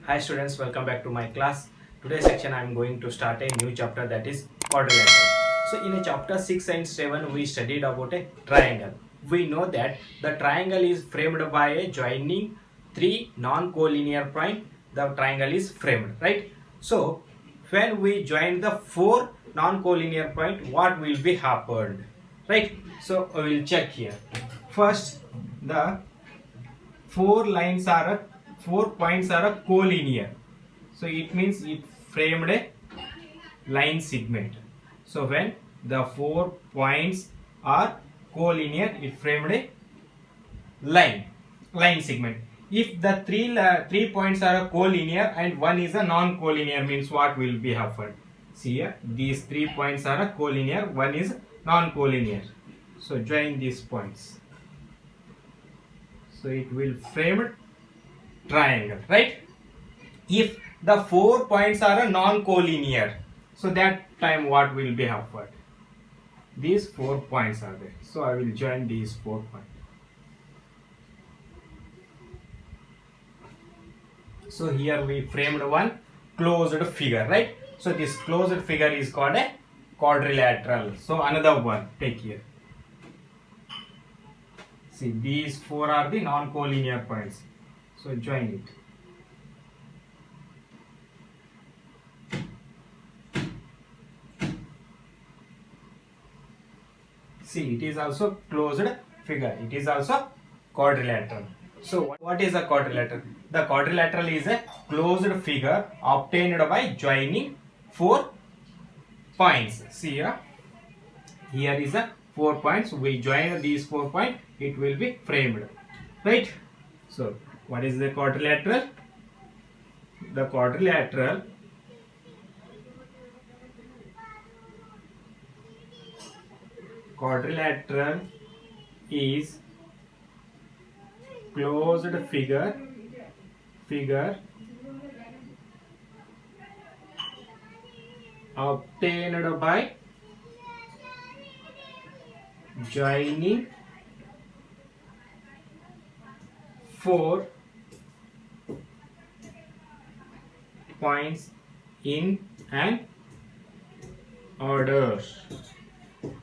Hi students, welcome back to my class. Today's section I am going to start a new chapter, that is quadrilateral. So in a chapter 6 and 7 we studied about a triangle. We know that the triangle is framed by a joining three non-collinear points. The triangle is framed, right? So when we join the four non-collinear point, what will be happened, right? So we will check here. First, the four points are a collinear, so it means it framed a line segment. So when the 4 points are collinear, it framed a line segment. If the three points are a collinear and one is a non-collinear, means what will be happened? See here, these 3 points are a collinear, one is non-collinear. So join these points, so it will frame triangle, right? If the 4 points are a non-collinear, so that time what will be happened? These 4 points are there, so I will join these 4 points. So here we framed one closed figure, right? So this closed figure is called a quadrilateral. So another one, take here. See, these four are the non-collinear points, so join it. See, it is also closed figure. It is also quadrilateral. So what is a quadrilateral? The quadrilateral is a closed figure obtained by joining 4 points. See here. Here is a 4 points. We join these 4 points. It will be framed. Right? So what is the quadrilateral? The quadrilateral is closed figure obtained by joining 4 points in an order.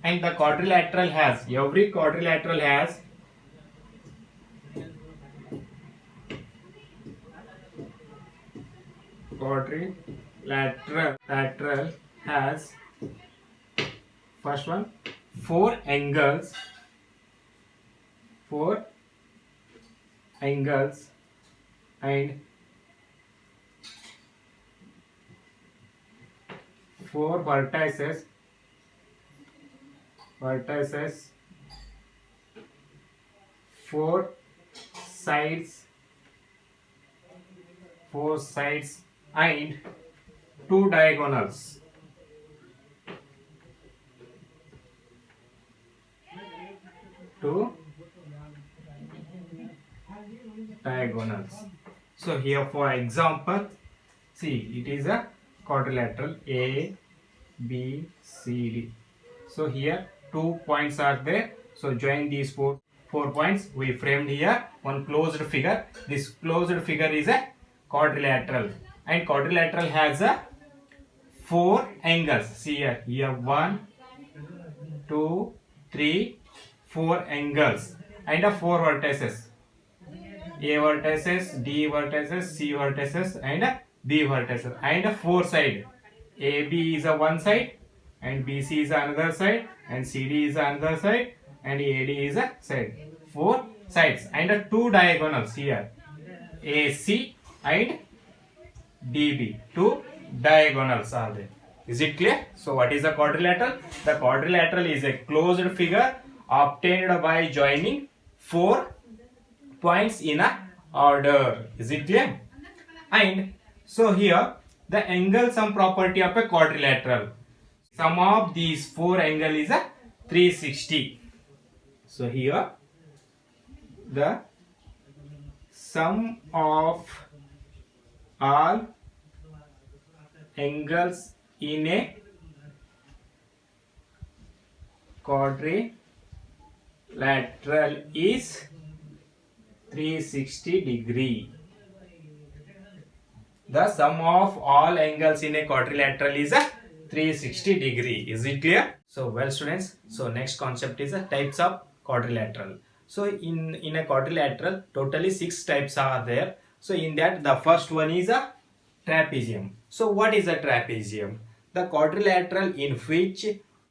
And the quadrilateral has, every quadrilateral has first one, four angles and four vertices, four sides and two diagonals. So here for example, see, it is a quadrilateral A, B, C, D. So here 2 points are there. So join these four points. We framed here one closed figure. This closed figure is a quadrilateral, and quadrilateral has a 4 angles. See here 1, 2, 3, 4 angles and a 4 vertices. A vertices, D vertices, C vertices and B vertices, and 4 side. AB is a one side and BC is another side and CD is another side and AD is a side. 4 sides and two diagonals here, AC and DB. Two diagonals are there. Is it clear? So what is a quadrilateral? The quadrilateral is a closed figure obtained by joining 4 points in a order. Is it clear? And so here the angle sum property of a quadrilateral. Sum of these 4 angles is a 360. So here the sum of all angles in a quadrilateral is 360 degree. the sum of all angles in a quadrilateral is a 360 degree. Is it clear? So well students, so next concept is types of quadrilateral. So in a quadrilateral, totally 6 types are there. So in that, the first one is a trapezium. So what is a trapezium? The quadrilateral in which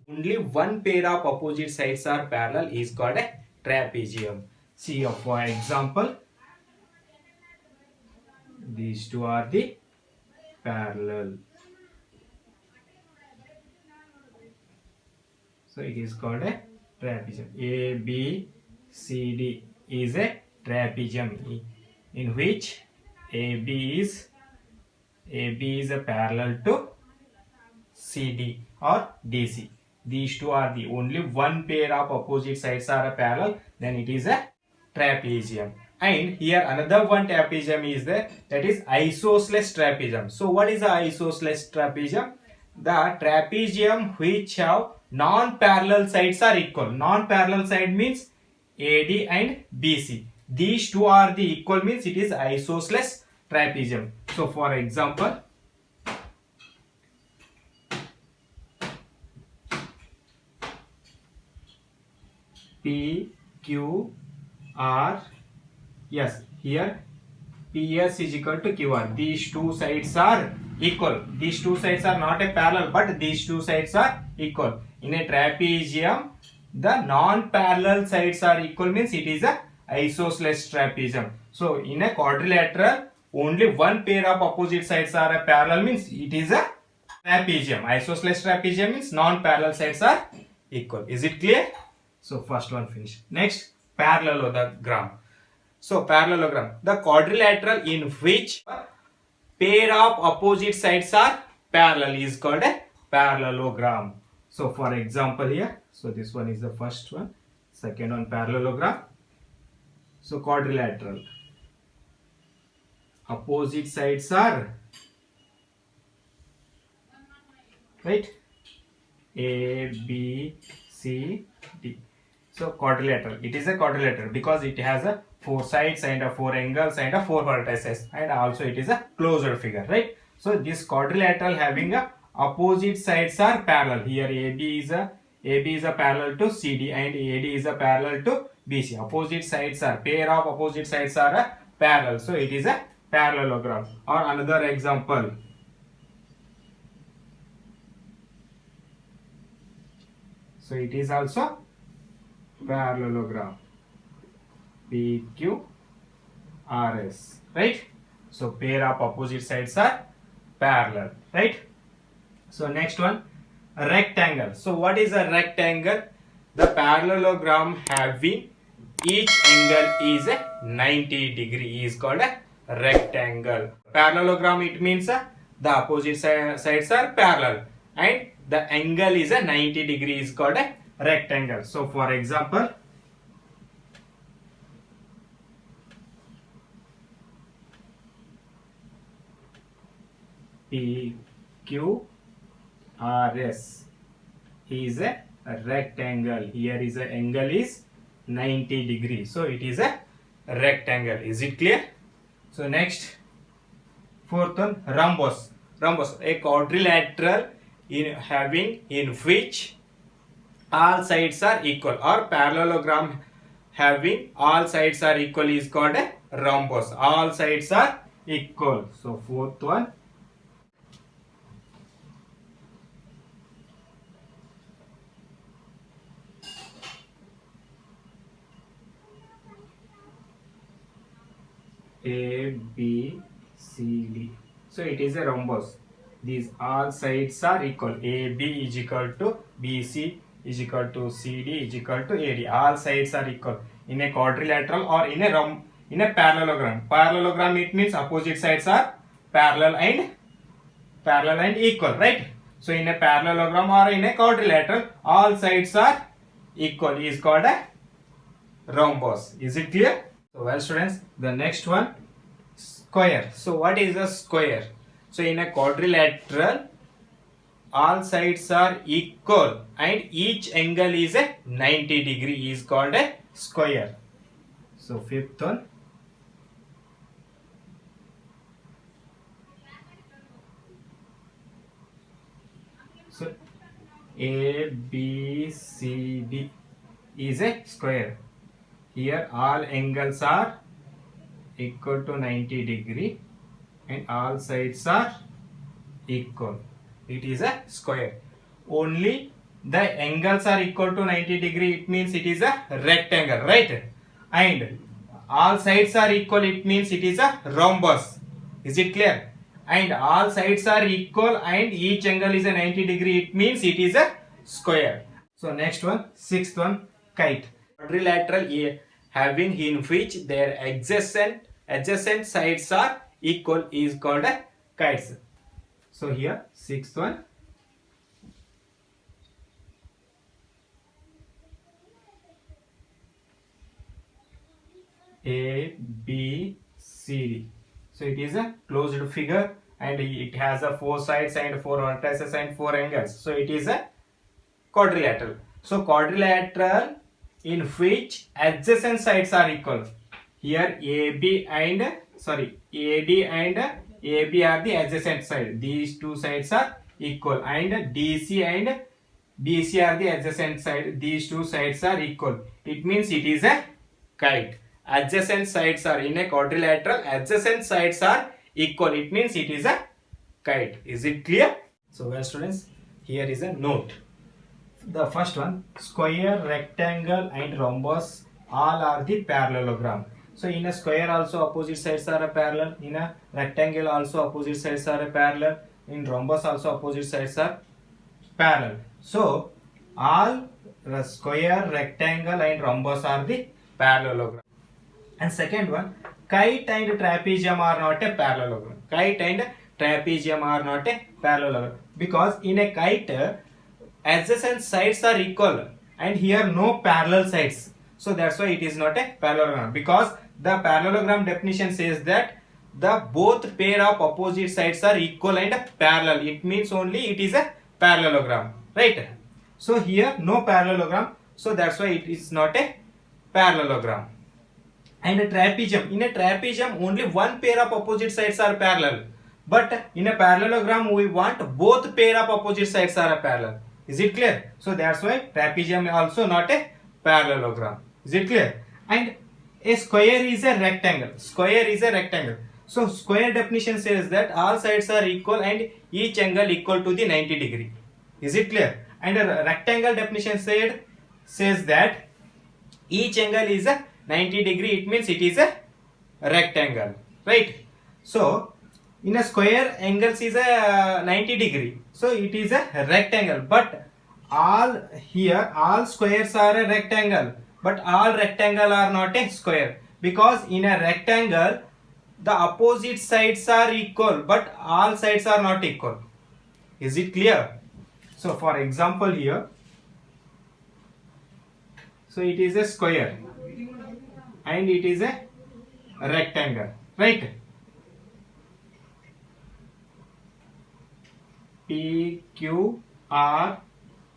only one pair of opposite sides are parallel is called a trapezium. See, for example, these two are the parallel. So it is called a trapezium. A, B, C, D is a trapezium in which AB is a parallel to CD or DC. These two are the only one pair of opposite sides are a parallel, then it is a trapezium. And here another one trapezium is there, that is isosceles trapezium. So what is the isosceles trapezium? The trapezium which have non-parallel sides are equal. Non-parallel side means AD and BC. These two are the equal means it is isosceles trapezium. So for example, P, Q, R, yes, here PS is equal to QR. These two sides are equal. These two sides are not a parallel, but these two sides are equal. In a trapezium, the non-parallel sides are equal means it is a isosceles trapezium. So in a quadrilateral, only one pair of opposite sides are a parallel means it is a trapezium. Isosceles trapezium means non-parallel sides are equal. Is it clear? So first one finished. Next, parallelogram. So parallelogram, the quadrilateral in which pair of opposite sides are parallel is called a parallelogram. So for example here, so this one is the first one, second one parallelogram. So quadrilateral, opposite sides are, right, A, B, C, D. So quadrilateral, it is a quadrilateral because it has a 4 sides and a 4 angles and a 4 vertices, and also it is a closed figure, right? So this quadrilateral having a opposite sides are parallel. Here AB is a parallel to CD and AD is a parallel to BC. Opposite sides are, pair of opposite sides are a parallel. So it is a parallelogram. Or another example, so it is also parallelogram, PQRS, right? So pair of opposite sides are parallel, right? So next one, a rectangle. So what is a rectangle? The parallelogram having each angle is a 90 degree is called a rectangle. Parallelogram, it means the opposite sides are parallel and the angle is a 90 degree is called a rectangle. So for example, PQRS is a rectangle. Here is a angle is 90 degree. So it is a rectangle. Is it clear? So next, fourth one, rhombus. Rhombus, a quadrilateral in which all sides are equal, or parallelogram having all sides are equal is called a rhombus. All sides are equal. So fourth one, A, B, C, D. So it is a rhombus. These all sides are equal. AB is equal to BC is equal to CD is equal to AD. All sides are equal in a quadrilateral or in a parallelogram. Parallelogram, it means opposite sides are parallel and equal, right? So in a parallelogram or in a quadrilateral, all sides are equal is called a rhombus. Is it clear? So well students, the next one, square. So what is a square? So in a quadrilateral, all sides are equal and each angle is a 90 degree is called a square. So fifth one, So ABCD is a square. Here all angles are equal to 90 degree and all sides are equal. It is a square. Only the angles are equal to 90 degree, it means it is a rectangle, right? And all sides are equal, it means it is a rhombus. Is it clear? And all sides are equal and each angle is a 90 degree, it means it is a square. So next one, sixth one, kite. Quadrilateral having in which their adjacent sides are equal is called a kites. So here sixth one, A, B, C, D. So it is a closed figure and it has a 4 sides and 4 vertices and 4 angles. So it is a quadrilateral. So quadrilateral in which adjacent sides are equal. Here AB and AD and AB are the adjacent side. These two sides are equal and DC and BC are the adjacent side. These two sides are equal. It means it is a kite. Adjacent sides are in a quadrilateral. Adjacent sides are equal. It means it is a kite. Is it clear? So well students, here is a note. The first one, square, rectangle and rhombus all are the parallelogram. So in a square also opposite sides are a parallel. In a rectangle also opposite sides are a parallel. In rhombus also opposite sides are parallel. So all square, rectangle and rhombus are the parallelogram. And second one, kite and trapezium are not a parallelogram. Kite and trapezium are not a parallelogram because in a kite adjacent sides are equal and here no parallel sides. So that's why it is not a parallelogram, because the parallelogram definition says that the both pair of opposite sides are equal and parallel. It means only it is a parallelogram, right? So here no parallelogram, so that's why it is not a parallelogram. And a trapezium, in a trapezium only one pair of opposite sides are parallel, but in a parallelogram we want both pair of opposite sides are parallel. Is it clear? So that's why trapezium also not a parallelogram. Is it clear? And a square is a rectangle. Square is a rectangle. So square definition says that all sides are equal and each angle equal to the 90 degree. Is it clear? And a rectangle definition says that each angle is a 90 degree. It means it is a rectangle, right? So in a square angles is a 90 degree, so it is a rectangle. But all squares are a rectangle, but all rectangle are not a square, because in a rectangle the opposite sides are equal but all sides are not equal. Is it clear? So for example here, so it is a square and it is a rectangle, right? P, Q, R,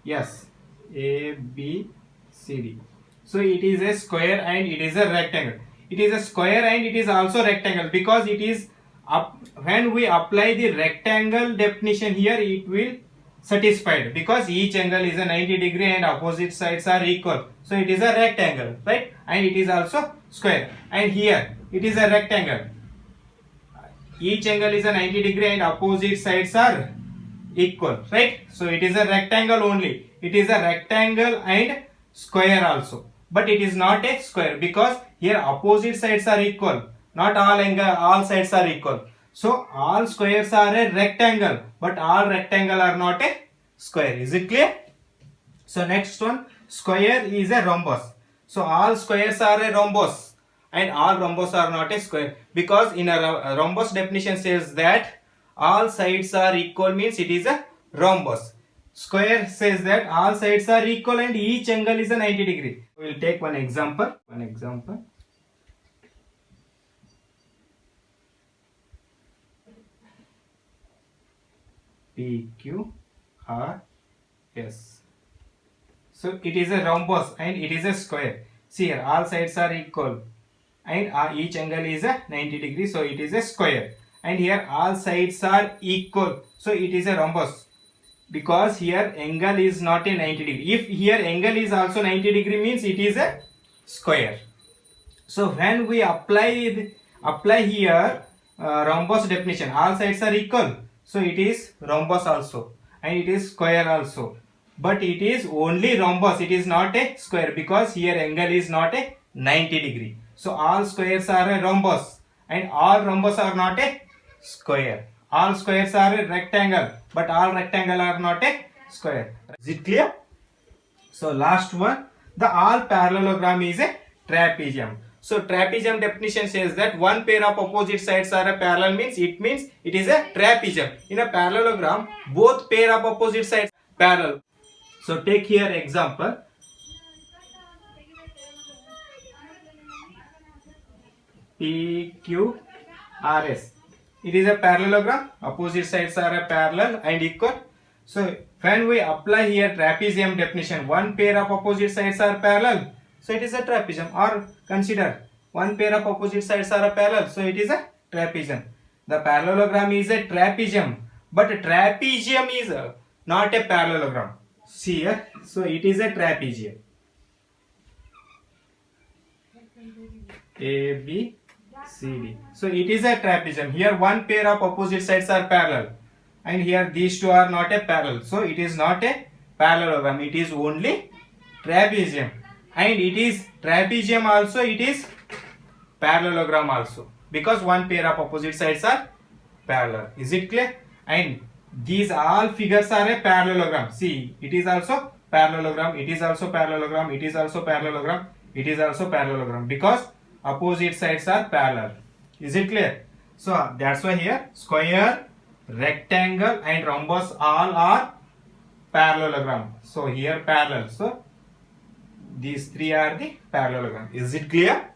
S, A, B, C, D. So it is a square and it is a rectangle. It is a square and it is also rectangle, because it is when we apply the rectangle definition here, it will satisfied, because each angle is a 90 degree and opposite sides are equal. So it is a rectangle, right? And it is also square. And here it is a rectangle. Each angle is a 90 degree and opposite sides are equal, right? So it is a rectangle only. It is a rectangle and square also, but it is not a square because here opposite sides are equal, not all sides are equal. So all squares are a rectangle, but all rectangle are not a square. Is it clear? So next one, square is a rhombus. So all squares are a rhombus and all rhombus are not a square, because in a rhombus definition says that all sides are equal, means it is a rhombus. Square says that all sides are equal and each angle is a 90 degree. We will take one example. P, Q, R, S. So it is a rhombus and it is a square. See here, all sides are equal and each angle is a 90 degree, so it is a square. And here all sides are equal, so it is a rhombus. because here angle is not a 90 degree. If here angle is also 90 degree means it is a square. So when we apply here rhombus definition, all sides are equal, so it is rhombus also and it is square also, but it is only rhombus, it is not a square because here angle is not a 90 degree. So all squares are a rhombus and all rhombus are not a square. All squares are a rectangle, but all rectangle are not a square. Is it clear? So last one, the all parallelogram is a trapezium. So trapezium definition says that one pair of opposite sides are a parallel, means it is a trapezium. In a parallelogram, both pair of opposite sides are parallel. So take here example. PQRS. It is a parallelogram. Opposite sides are a parallel and equal. So when we apply here trapezium definition, one pair of opposite sides are parallel, so it is a trapezium. Or consider one pair of opposite sides are a parallel, so it is a trapezium. The parallelogram is a trapezium, but trapezium is not a parallelogram. See here, so it is a trapezium. A, B, C, D. So it is a trapezium. Here one pair of opposite sides are parallel, and here these two are not a parallel, so it is not a parallelogram, it is only trapezium. And it is trapezium also, it is parallelogram also, because one pair of opposite sides are parallel. Is it clear? And these all figures are a parallelogram. See, it is also parallelogram, it is also parallelogram, it is also parallelogram, it is also parallelogram, because opposite sides are parallel. Is it clear? So that's why here square, rectangle and rhombus all are parallelogram. So here parallel. So these three are the parallelogram. Is it clear?